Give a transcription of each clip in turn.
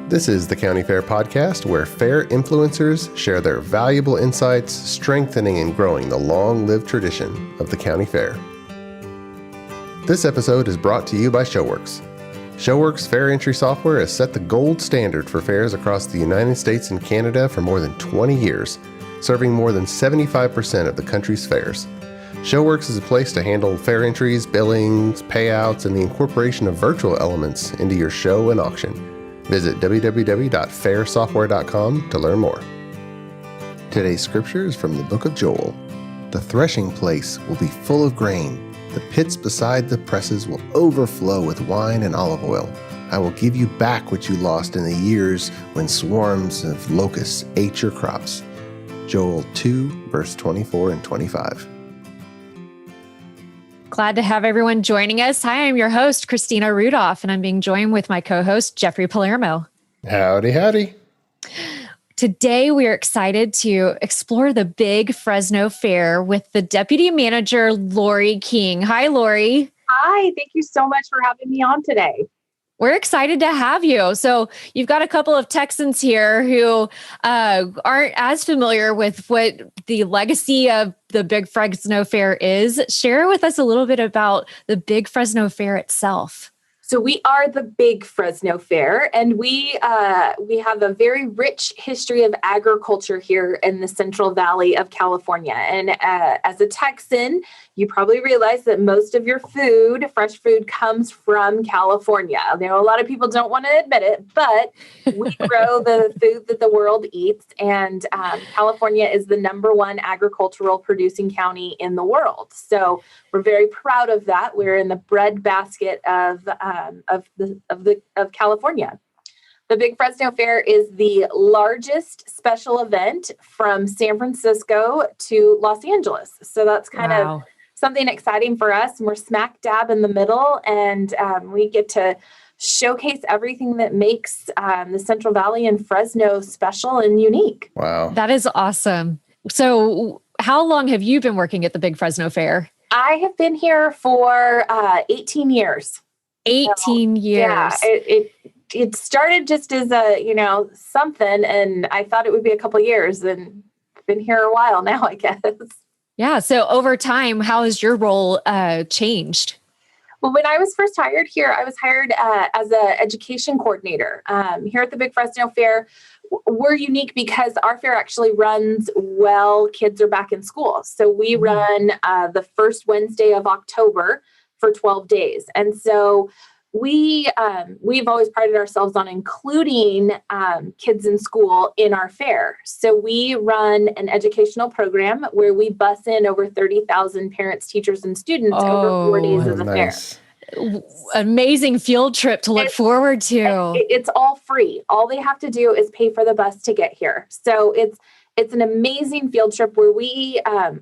This is the County Fair podcast, where fair influencers share their valuable insights, strengthening and growing the long-lived tradition of the County Fair. This episode is brought to you by ShowWorks. ShowWorks fair entry software has set the gold standard for fairs across the United States and Canada for more than 20 years, serving more than 75% of the country's fairs. ShowWorks is a place to handle fair entries, billings, payouts, and the incorporation of virtual elements into your show and auction. Visit www.fairsoftware.com to learn more. Today's scripture is from the book of Joel. The threshing place will be full of grain. The pits beside the presses will overflow with wine and olive oil. I will give you back what you lost in the years when swarms of locusts ate your crops. Joel 2, verse 24 and 25. Glad to have everyone joining us. Hi, I'm your host, Christina Rudolph, and I'm being joined with my co-host, Jeffrey Palermo. Howdy, howdy. Today, we are excited to explore the Big Fresno Fair with the Deputy Manager, Lauri King. Hi, Lauri. Hi, thank you so much for having me on today. We're excited to have you. So you've got a couple of Texans here who aren't as familiar with what the legacy of the Big Fresno Fair is. Share with us a little bit about the Big Fresno Fair itself. So we are the Big Fresno Fair, and we have a very rich history of agriculture here in the Central Valley of California. And as a Texan, you probably realize that most of your food, fresh food, comes from California. I know a lot of people don't want to admit it, but we grow the food that the world eats. And California is the number one agricultural producing county in the world. So we're very proud of that. We're in the breadbasket of California. The Big Fresno Fair is the largest special event from San Francisco to Los Angeles. So that's kind of something exciting for us. And we're smack dab in the middle, and we get to showcase everything that makes the Central Valley and Fresno special and unique. Wow. That is awesome. So how long have you been working at the Big Fresno Fair? I have been here for 18 years. 18 years. Yeah, it started just as a, something, and I thought it would be a couple of years, and been here a while now, I guess. Yeah. So over time, how has your role changed? Well, when I was first hired here, I was hired as an education coordinator. Here at the Big Fresno Fair, we're unique because our fair actually runs while kids are back in school. So we run the first Wednesday of October for 12 days. And so we've always prided ourselves on including kids in school in our fair. So we run an educational program where we bus in over 30,000 parents, teachers, and students over 4 days of the fair. Amazing field trip to look forward to. It's all free. All they have to do is pay for the bus to get here. So it's an amazing field trip where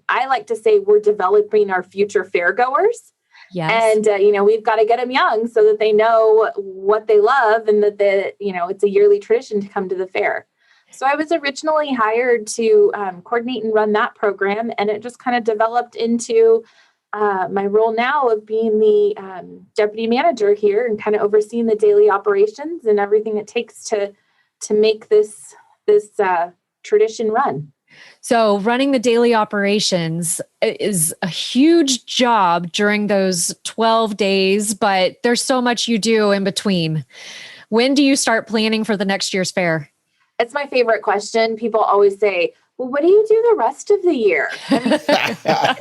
I like to say we're developing our future fair goers. Yes. And, we've got to get them young so that they know what they love and that it's a yearly tradition to come to the fair. So I was originally hired to coordinate and run that program, and it just kind of developed into my role now of being the deputy manager here and kind of overseeing the daily operations and everything it takes to make this tradition run. So running the daily operations is a huge job during those 12 days, but there's so much you do in between. When do you start planning for the next year's fair? It's my favorite question. People always say, well, what do you do the rest of the year? I mean, it's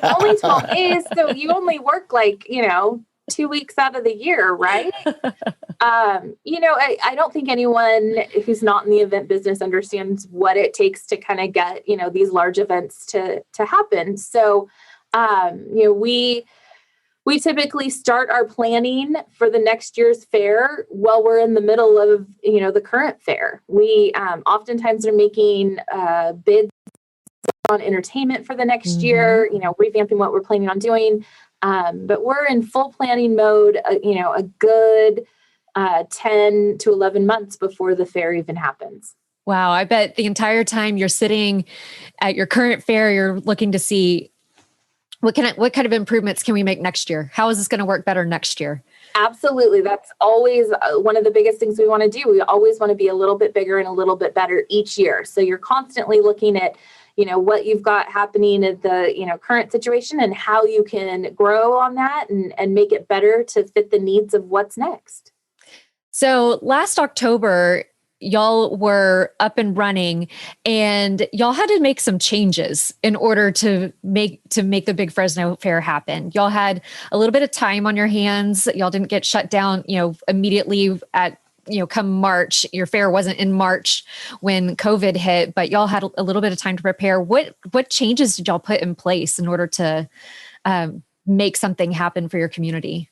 only 12 days, so you only work 2 weeks out of the year, right? I don't think anyone who's not in the event business understands what it takes to kind of get, these large events to happen. So, we typically start our planning for the next year's fair while we're in the middle of, the current fair. We oftentimes are making bids on entertainment for the next year, revamping what we're planning on doing. But we're in full planning mode, a good 10 to 11 months before the fair even happens. Wow. I bet the entire time you're sitting at your current fair, you're looking to see what kind of improvements can we make next year? How is this going to work better next year? Absolutely. That's always one of the biggest things we want to do. We always want to be a little bit bigger and a little bit better each year. So you're constantly looking at, what you've got happening at the, current situation and how you can grow on that and make it better to fit the needs of what's next. So last October, y'all were up and running and y'all had to make some changes in order to make the Big Fresno Fair happen. Y'all had a little bit of time on your hands. Y'all didn't get shut down, immediately at, come March. Your fair wasn't in March when COVID hit, but y'all had a little bit of time to prepare. What changes did y'all put in place in order to make something happen for your community?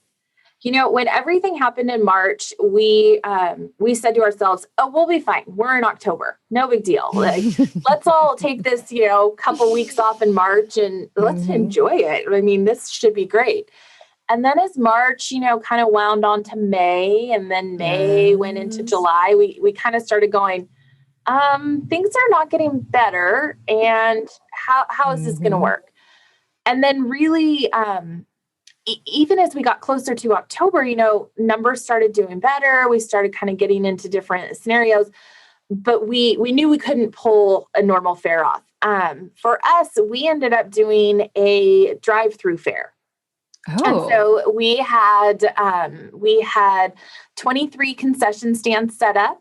When everything happened in March, we said to ourselves, "Oh, we'll be fine. We're in October. No big deal. Let's all take this, couple weeks off in March and let's enjoy it. I mean, this should be great." And then as March, kind of wound on to May, and then May went into July, we kind of started going, things are not getting better. And how is this going to work? And then really, even as we got closer to October, numbers started doing better. We started kind of getting into different scenarios, but we knew we couldn't pull a normal fair off. For us, we ended up doing a drive-through fair. Oh. And so we had 23 concession stands set up.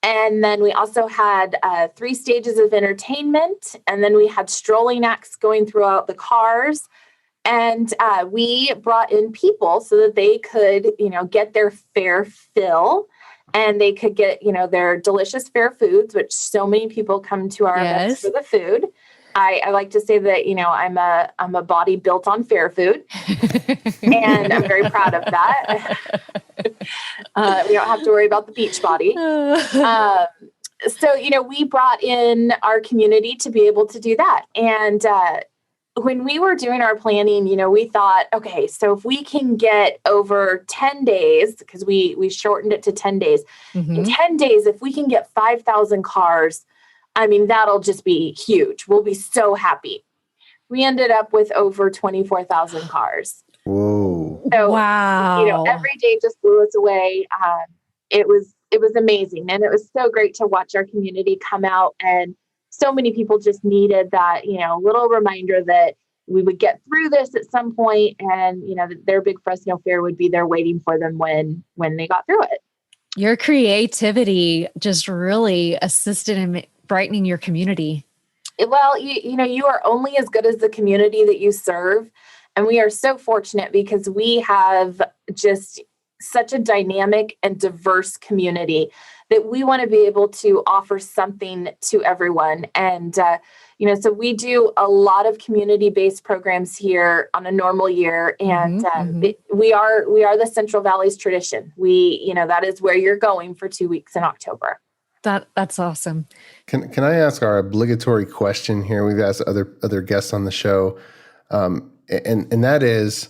And then we also had 3 stages of entertainment. And then we had strolling acts going throughout the cars. And we brought in people so that they could, get their fair fill and they could get, their delicious fair foods, which so many people come to our events for the food. I like to say that, I'm a body built on fair food and I'm very proud of that. We don't have to worry about the beach body. So, we brought in our community to be able to do that. And, when we were doing our planning, we thought, okay, so if we can get over 10 days, because we shortened it to 10 days, in 10 days, if we can get 5,000 cars, I mean, that'll just be huge. We'll be so happy. We ended up with over 24,000 cars. Whoa. So, wow. Every day just blew us away. It was amazing. And it was so great to watch our community come out, and so many people just needed that, little reminder that we would get through this at some point, and, that their Big Fresno Fair would be there waiting for them when they got through it. Your creativity just really assisted in brightening your community. Well, you are only as good as the community that you serve. And we are so fortunate because we have just such a dynamic and diverse community that we want to be able to offer something to everyone. And, so we do a lot of community-based programs here on a normal year. And we are the Central Valley's tradition. That is where you're going for 2 weeks in October. That's awesome. Can I ask our obligatory question here? We've asked other guests on the show, and that is,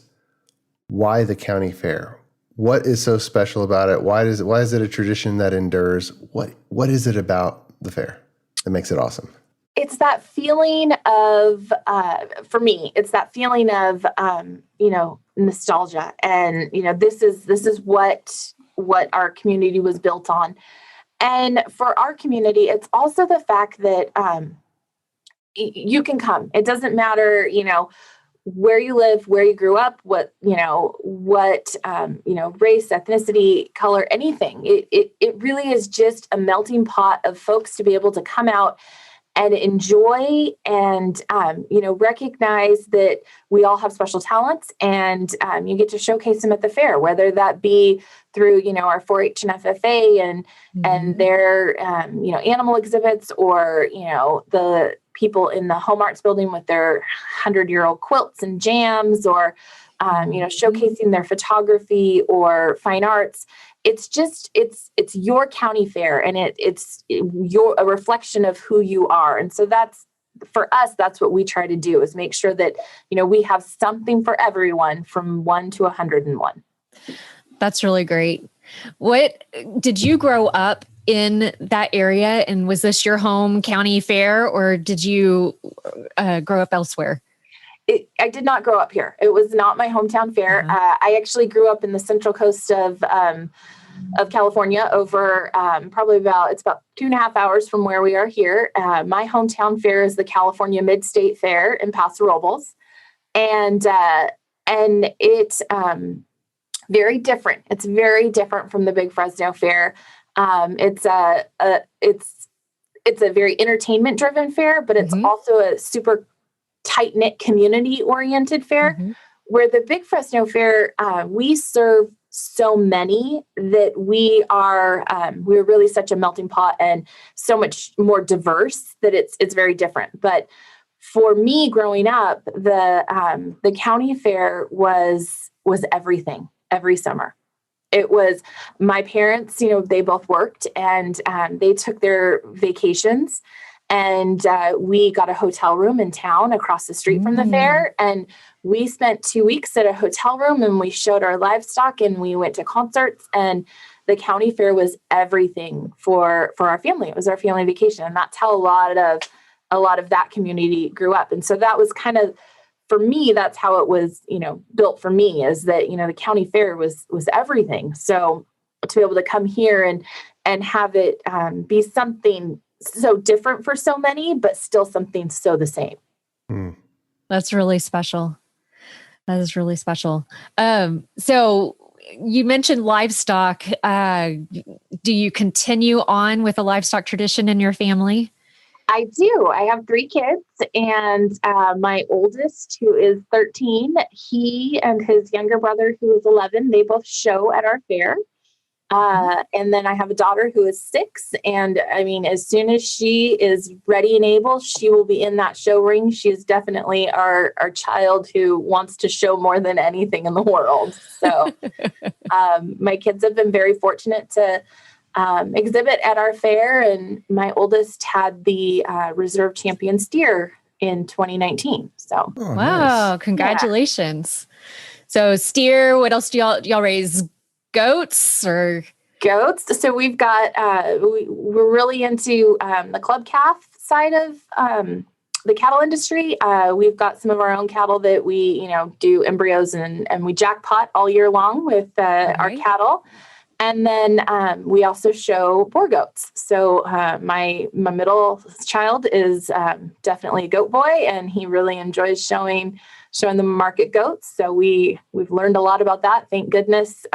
why the county fair? What is so special about it? Why is it a tradition that endures? What is it about the fair that makes it awesome? It's that feeling of, for me, it's that feeling of, nostalgia, and this is what our community was built on. And for our community, it's also the fact that you can come. It doesn't matter, where you live, where you grew up, what race, ethnicity, color, anything. It really is just a melting pot of folks to be able to come out and enjoy and, recognize that we all have special talents, and you get to showcase them at the fair, whether that be through, our 4-H and FFA and their, animal exhibits, or, the people in the home arts building with their 100-year-old quilts and jams, or, showcasing their photography or fine arts. It's just, it's your county fair, and it's a reflection of who you are. And so for us, that's what we try to do, is make sure that, we have something for everyone from 1 to 101. That's really great. What did you grow up in that area? And was this your home county fair, or did you grow up elsewhere? I did not grow up here. It was not my hometown fair. I actually grew up in the central coast of California over it's about 2.5 hours from where we are here. My hometown fair is the California Mid-State Fair in Paso Robles. And it's very different. It's very different from the Big Fresno Fair. It's a very entertainment driven fair, but it's also a super tight knit community oriented fair. Where the Big Fresno Fair, we serve so many that we're really such a melting pot and so much more diverse that it's very different. But for me growing up, the county fair was everything every summer. It was my parents, they both worked and they took their vacations and we got a hotel room in town across the street from the fair. And we spent 2 weeks at a hotel room and we showed our livestock and we went to concerts, and the county fair was everything for our family. It was our family vacation. And that's how a lot of that community grew up. And so that was kind of, for me, that's how it was, built for me, is that, the county fair was everything. So to be able to come here and have it be something so different for so many, but still something so the same. That's really special. That is really special. So you mentioned livestock. Do you continue on with a livestock tradition in your family? I do. I have 3 kids, and my oldest, who is 13, he and his younger brother, who is 11, they both show at our fair. And then I have a daughter who is 6. And I mean, as soon as she is ready and able, she will be in that show ring. She is definitely our child who wants to show more than anything in the world. So my kids have been very fortunate to exhibit at our fair. And my oldest had the reserve champion steer in 2019. So, wow, nice. Congratulations. Yeah. So steer, what else do y'all raise? Goats or goats. So we've got, we're really into the club calf side of the cattle industry. We've got some of our own cattle that we, do embryos and we jackpot all year long with our cattle. And then we also show boar goats. So my middle child is definitely a goat boy, and he really enjoys showing the market goats. So we've learned a lot about that. Thank goodness.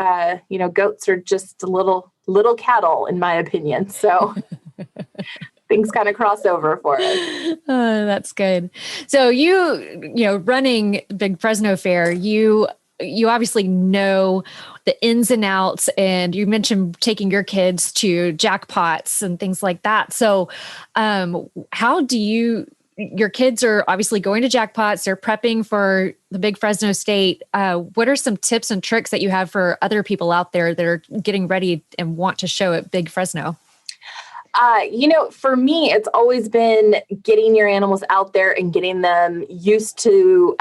Goats are just little cattle, in my opinion. So things kind of cross over for us. That's good. So running Big Fresno Fair, you obviously know the ins and outs, and you mentioned taking your kids to Jackpots and things like that. So how do your kids are obviously going to Jackpots, they're prepping for the Big Fresno State. What are some tips and tricks that you have for other people out there that are getting ready and want to show at Big Fresno? For me, it's always been getting your animals out there and getting them used to,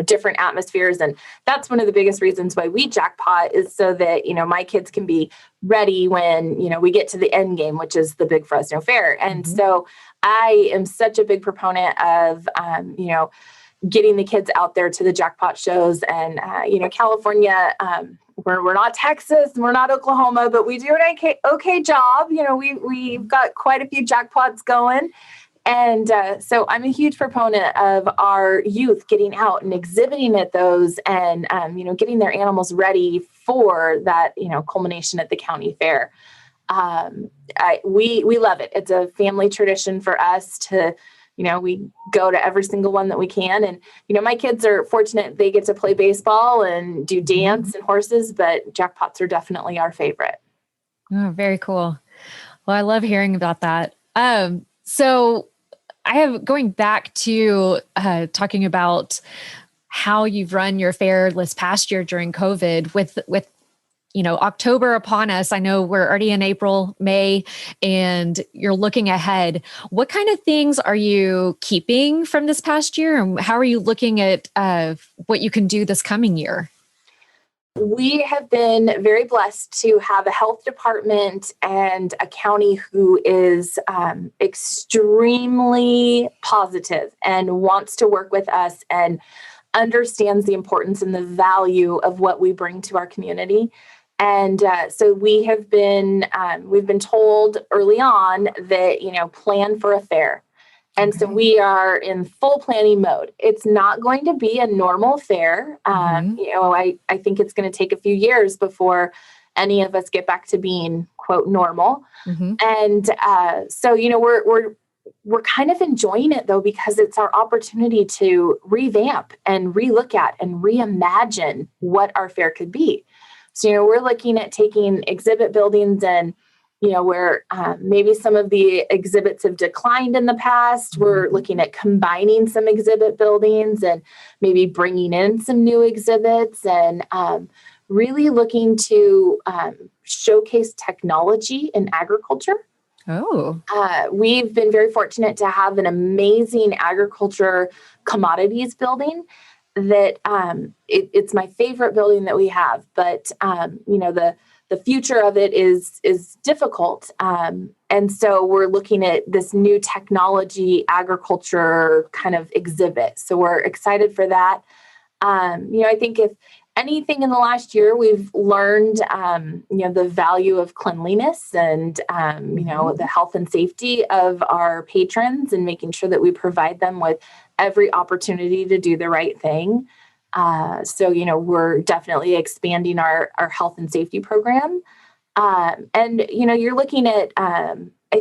different atmospheres. And that's one of the biggest reasons why we jackpot, is so that, my kids can be ready when, we get to the end game, which is the Big Fresno Fair. And so I am such a big proponent of, getting the kids out there to the jackpot shows. And, California, we're not Texas, we're not Oklahoma, but we do an okay job. We've got quite a few jackpots going. And so I'm a huge proponent of our youth getting out and exhibiting at those and, getting their animals ready for that, culmination at the county fair. We love it. It's a family tradition for us to, we go to every single one that we can. And, my kids are fortunate. They get to play baseball and do dance and horses, but jackpots are definitely our favorite. Oh, very cool. Well, I love hearing about that. So I have going back to talking about how you've run your fair this past year during COVID with October upon us. I know we're already in April, May, and you're looking ahead. What kind of things are you keeping from this past year? And how are you looking at what you can do this coming year? We have been very blessed to have a health department and a county who is extremely positive and wants to work with us and understands the importance and the value of what we bring to our community. And so we've been told early on that, plan for a fair. And so we are in full planning mode. It's not going to be a normal fair. I think it's going to take a few years before any of us get back to being, quote, normal. And so, we're kind of enjoying it, though, because it's our opportunity to revamp and relook at and reimagine what our fair could be. So, we're looking at taking exhibit buildings and where maybe some of the exhibits have declined in the past. We're looking at combining some exhibit buildings and maybe bringing in some new exhibits and really looking to showcase technology in agriculture. Oh, we've been very fortunate to have an amazing agriculture commodities building that it's my favorite building that we have, but the future of it is difficult. And so we're looking at this new technology agriculture kind of exhibit. So we're excited for that. I think if anything in the last year, we've learned, the value of cleanliness and, the health and safety of our patrons and making sure that we provide them with every opportunity to do the right thing. So, we're definitely expanding our health and safety program. And, you're looking at, I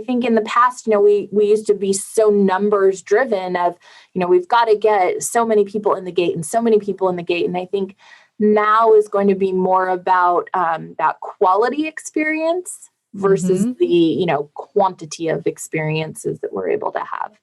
think in the past, we used to be so numbers driven of, we've got to get so many people in the gate and so many people in the gate. And I think now is going to be more about that quality experience versus the, quantity of experiences that we're able to have.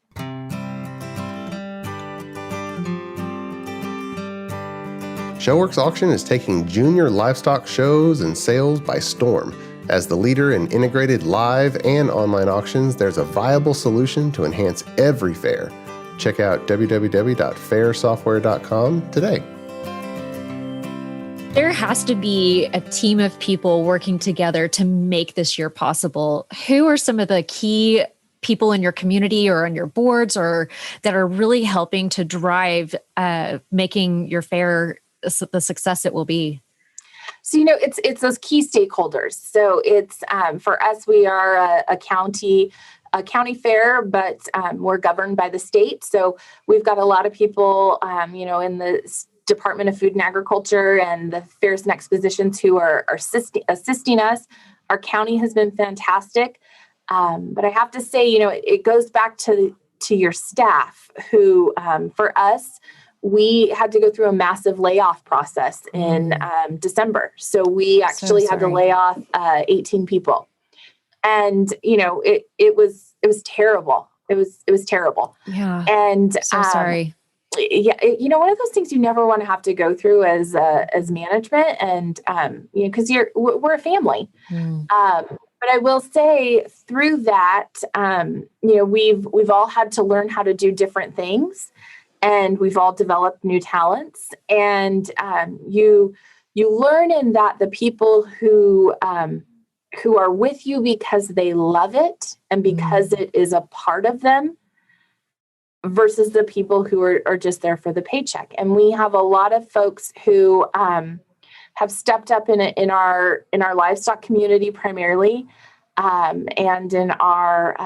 ShowWorks Auction is taking junior livestock shows and sales by storm. As the leader in integrated live and online auctions, there's a viable solution to enhance every fair. Check out www.fairsoftware.com today. There has to be a team of people working together to make this year possible. Who are some of the key people in your community or on your boards or that are really helping to drive making your fair the success it will be? So, it's those key stakeholders. So it's for us, we are a county fair, but we're governed by the state. So we've got a lot of people, in the Department of Food and Agriculture and the Fairs and Expositions who are assisting us. Our county has been fantastic. But I have to say, it goes back to your staff who, for us, we had to go through a massive layoff process in December. So we actually had to lay off 18 people. And, it was terrible. It was terrible. Yeah. And so sorry. Yeah. One of those things you never want to have to go through as management and, because we're a family. But I will say through that, we've all had to learn how to do different things. And we've all developed new talents, and you learn in that the people who are with you because they love it and because it is a part of them, versus the people who are just there for the paycheck. And we have a lot of folks who have stepped up in our livestock community primarily, and in our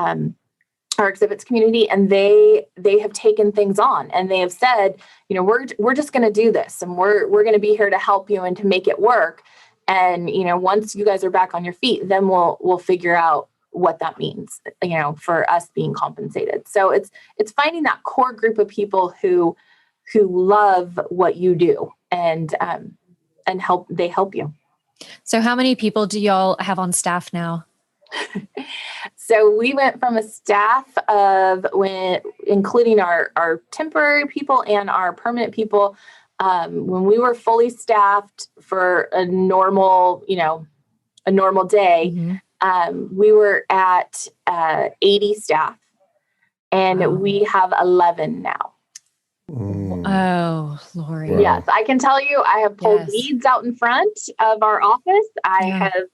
exhibits community, and they have taken things on and they have said, we're just going to do this and we're going to be here to help you and to make it work. And, once you guys are back on your feet, then we'll figure out what that means, for us being compensated. So it's finding that core group of people who love what you do and help you. So how many people do y'all have on staff now? So we went from a staff of, including our temporary people and our permanent people, when we were fully staffed for a normal day, we were at 80 staff, and we have 11 now. Oh, Lauri. Wow. Yes, I can tell you, I have pulled Yes. weeds out in front of our office. I have,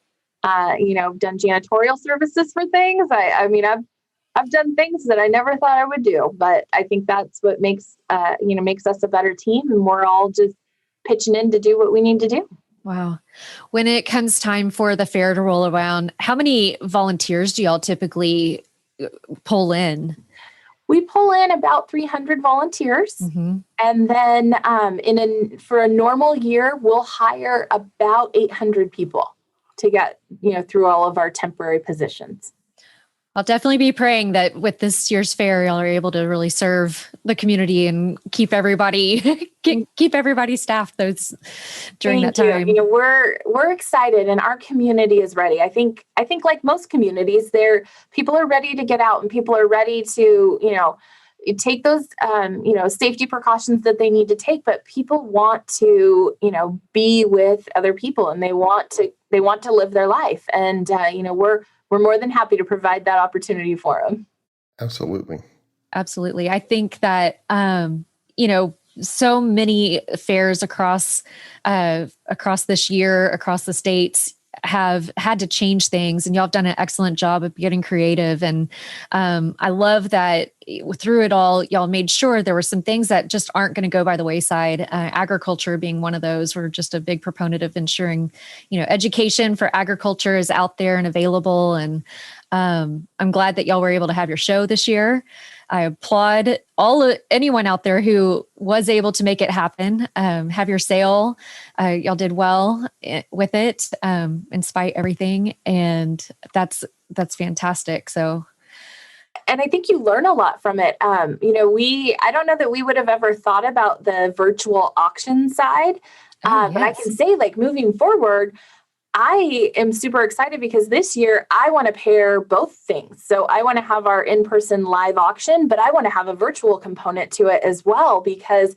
done janitorial services for things. I mean, I've done things that I never thought I would do, but I think that's what makes us a better team, and we're all just pitching in to do what we need to do. Wow. When it comes time for the fair to roll around, how many volunteers do y'all typically pull in? We pull in about 300 volunteers. Mm-hmm. And then for a normal year, we'll hire about 800 people to get, through all of our temporary positions. I'll definitely be praying that with this year's fair, y'all are able to really serve the community and keep everybody staffed during that time. We're excited, and our community is ready. I think like most communities, people are ready to get out, and people are ready to, take those, safety precautions that they need to take, but people want to, be with other people, and they want to live their life. And, we're more than happy to provide that opportunity for them. Absolutely. Absolutely. I think that, so many fairs across this year, across the states, have had to change things, and y'all have done an excellent job of getting creative. And I love that through it all, y'all made sure there were some things that just aren't going to go by the wayside. Agriculture being one of those. We're just a big proponent of ensuring, education for agriculture is out there and available. And I'm glad that y'all were able to have your show this year. I applaud anyone out there who was able to make it happen. Have your sale. Y'all did well with it, in spite of everything. And that's fantastic. So. And I think you learn a lot from it. I don't know that we would have ever thought about the virtual auction side. But I can say, moving forward, I am super excited because this year I want to pair both things. So I want to have our in-person live auction, but I want to have a virtual component to it as well, because,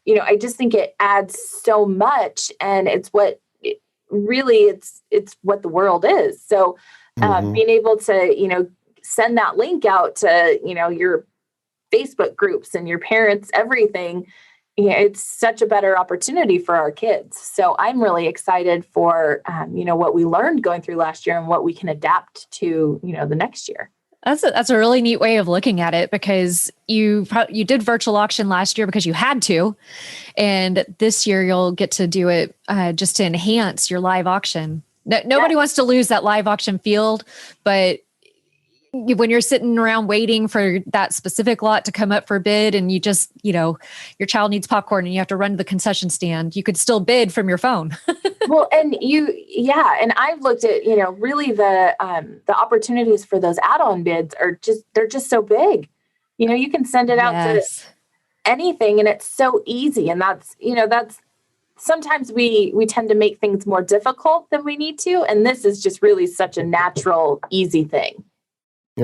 I just think it adds so much, and it's what it's what the world is. So being able to, send that link out to, your Facebook groups and your parents, everything, it's such a better opportunity for our kids. So I'm really excited for, what we learned going through last year and what we can adapt to, the next year. That's a really neat way of looking at it, because you did virtual auction last year because you had to, and this year you'll get to do it just to enhance your live auction. Nobody wants to lose that live auction field, but when you're sitting around waiting for that specific lot to come up for bid, and you just, your child needs popcorn and you have to run to the concession stand, you could still bid from your phone. Well, and and I've looked at, really the opportunities for those add-on bids they're just so big. You can send it out to anything, and it's so easy. And that's sometimes we tend to make things more difficult than we need to. And this is just really such a natural, easy thing.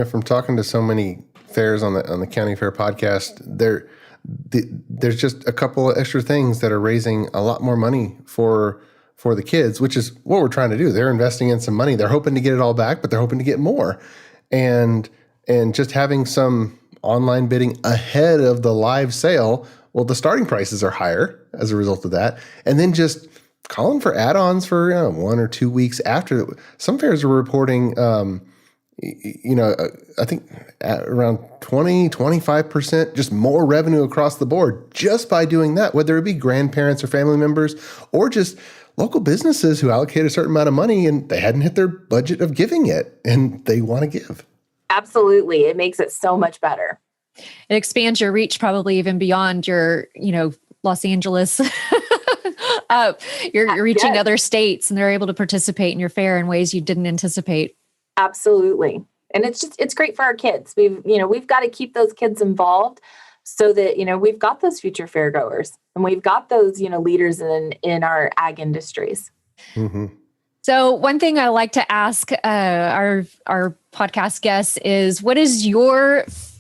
From talking to so many fairs on the County Fair podcast, there's just a couple of extra things that are raising a lot more money for the kids, which is what we're trying to do. They're investing in some money. They're hoping to get it all back, but they're hoping to get more. And just having some online bidding ahead of the live sale, well, the starting prices are higher as a result of that. And then just calling for add-ons for 1 or 2 weeks after. Some fairs are reporting I think at around 20-25%, just more revenue across the board just by doing that, whether it be grandparents or family members or just local businesses who allocate a certain amount of money and they hadn't hit their budget of giving it and they want to give. Absolutely. It makes it so much better. It expands your reach probably even beyond your, Los Angeles. You're reaching other states, and they're able to participate in your fair in ways you didn't anticipate. Absolutely. And it's great for our kids. We've got to keep those kids involved so that, we've got those future fairgoers, and we've got those, leaders in our ag industries. Mm-hmm. So one thing I like to ask our podcast guests is, what is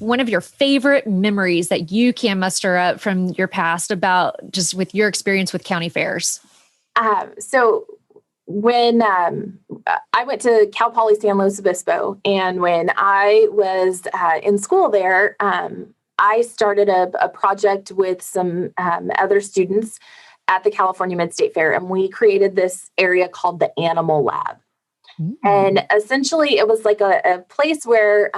one of your favorite memories that you can muster up from your past about just with your experience with county fairs? So when I went to Cal Poly San Luis Obispo, and when I was in school there, I started a project with some other students at the California Mid-State Fair, and we created this area called the Animal Lab. And essentially, it was like a place where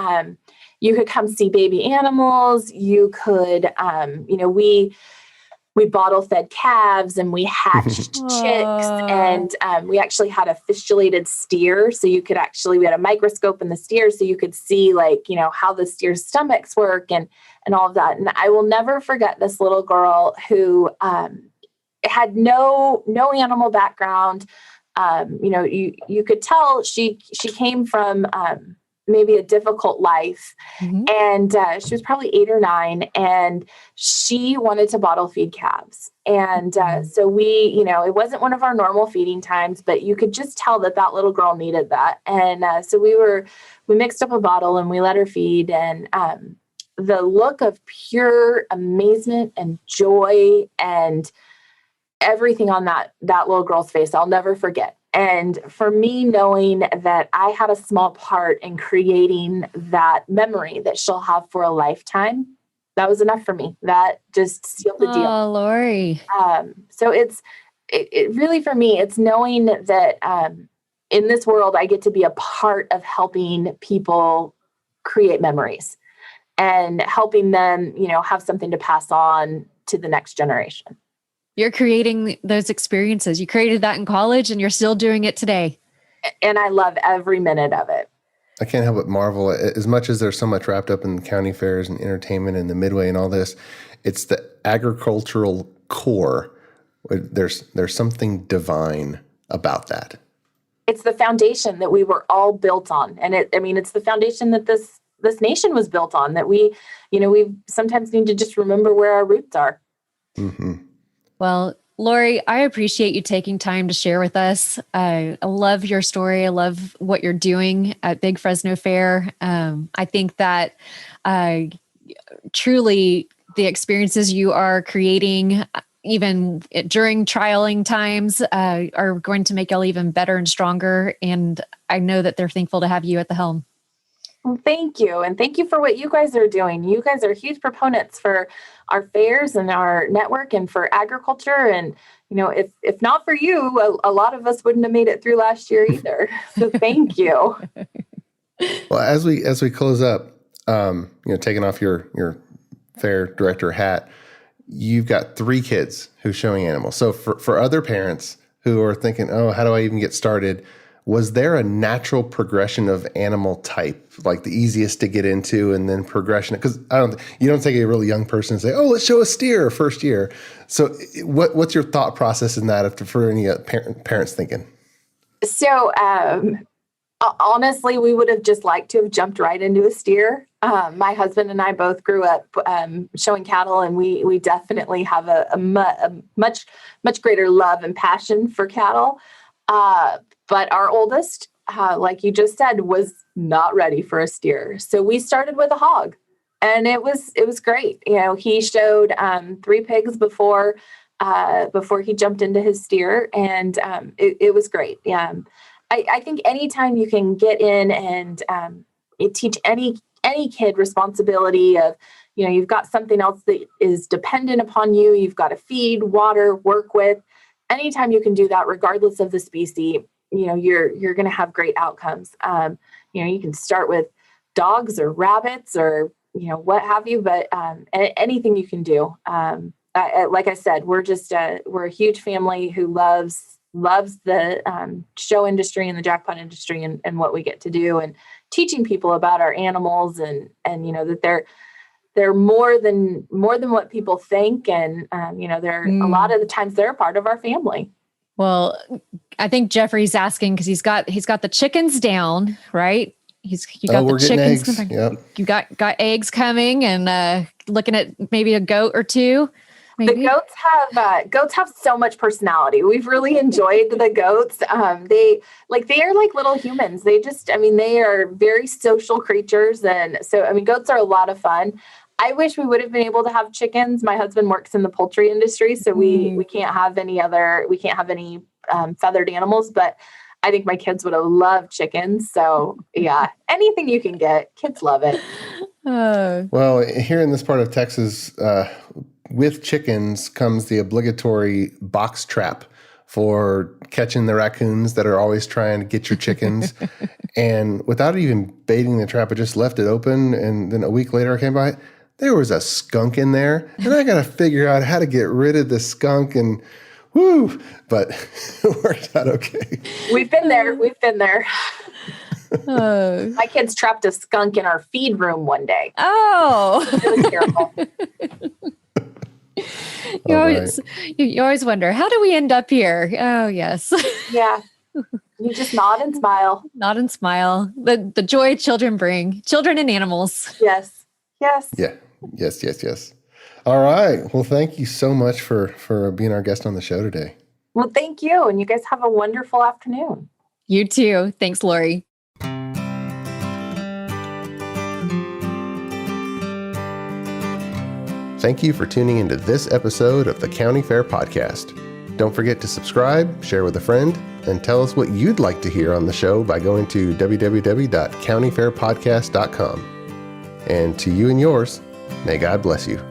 you could come see baby animals. You could, we bottle fed calves and we hatched chicks, and we actually had a fistulated steer. So you could we had a microscope in the steer, so you could see how the steer's stomachs work and all of that. And I will never forget this little girl who had no animal background. You could tell she came from maybe a difficult life. And she was probably 8 or 9, and she wanted to bottle feed calves. And so we, it wasn't one of our normal feeding times, but you could just tell that little girl needed that. And so we mixed up a bottle and we let her feed. And the look of pure amazement and joy and everything on that little girl's face, I'll never forget. And for me, knowing that I had a small part in creating that memory that she'll have for a lifetime, that was enough for me. That just sealed the deal. Oh, Lauri. So it really, for me, it's knowing that in this world, I get to be a part of helping people create memories and helping them, have something to pass on to the next generation. You're creating those experiences. You created that in college and you're still doing it today. And I love every minute of it. I can't help but marvel, as much as there's so much wrapped up in the county fairs and entertainment and the Midway and all this, it's the agricultural core. There's something divine about that. It's the foundation that we were all built on. And it's the foundation that this nation was built on, that we sometimes need to just remember where our roots are. Mm-hmm. Well, Lauri, I appreciate you taking time to share with us. I love your story. I love what you're doing at Big Fresno Fair. I think that truly the experiences you are creating, even during trialing times, are going to make y'all even better and stronger. And I know that they're thankful to have you at the helm. Well, thank you. And thank you for what you guys are doing. You guys are huge proponents for our fairs and our network and for agriculture. And, if not for you, a lot of us wouldn't have made it through last year either. So thank you. Well, as we close up, taking off your fair director hat, you've got 3 kids who's showing animals. So for other parents who are thinking, oh, how do I even get started? Was there a natural progression of animal type, like the easiest to get into, and then progression? Because you don't take a really young person and say, "Oh, let's show a steer first year." So, what's your thought process in that for any parents thinking? So, honestly, we would have just liked to have jumped right into a steer. My husband and I both grew up showing cattle, and we definitely have a much greater love and passion for cattle. But our oldest, like you just said, was not ready for a steer. So we started with a hog, and it was great. He showed 3 pigs before he jumped into his steer, and it was great. I think anytime you can get in and teach any kid responsibility of, you've got something else that is dependent upon you. You've got to feed, water, work with. Anytime you can do that, regardless of the species, you're going to have great outcomes. You can start with dogs or rabbits or, what have you, but anything you can do. Like I said, we're a huge family who loves the show industry and the jackpot industry and what we get to do, and teaching people about our animals and that they're more than what people think. And, they're a lot of the times they're a part of our family. Well, I think Jeffrey's asking because he's got the chickens down, right? You got the chickens. Yep. You got eggs coming, and looking at maybe a goat or 2. Maybe. The goats have so much personality. We've really enjoyed the goats. They are like little humans. They are very social creatures. And so, goats are a lot of fun. I wish we would have been able to have chickens. My husband works in the poultry industry, so we can't have any feathered animals, but I think my kids would have loved chickens. So yeah, anything you can get, kids love it. Well, here in this part of Texas, with chickens comes the obligatory box trap for catching the raccoons that are always trying to get your chickens. And without even baiting the trap, I just left it open. And then a week later I came by, there was a skunk in there. And I got to figure out how to get rid of the skunk and whoo, but it worked out okay. We've been there. My kids trapped a skunk in our feed room one day. Oh. It was terrible. You always wonder, how do we end up here? Oh, yes. Yeah. You just nod and smile. Nod and smile. The joy children bring. Children and animals. Yes. Yes. Yeah. Yes. All right. Well, thank you so much for being our guest on the show today. Well, thank you. And you guys have a wonderful afternoon. You too. Thanks, Lauri. Thank you for tuning into this episode of the County Fair Podcast. Don't forget to subscribe, share with a friend, and tell us what you'd like to hear on the show by going to www.countyfairpodcast.com. And to you and yours, may God bless you.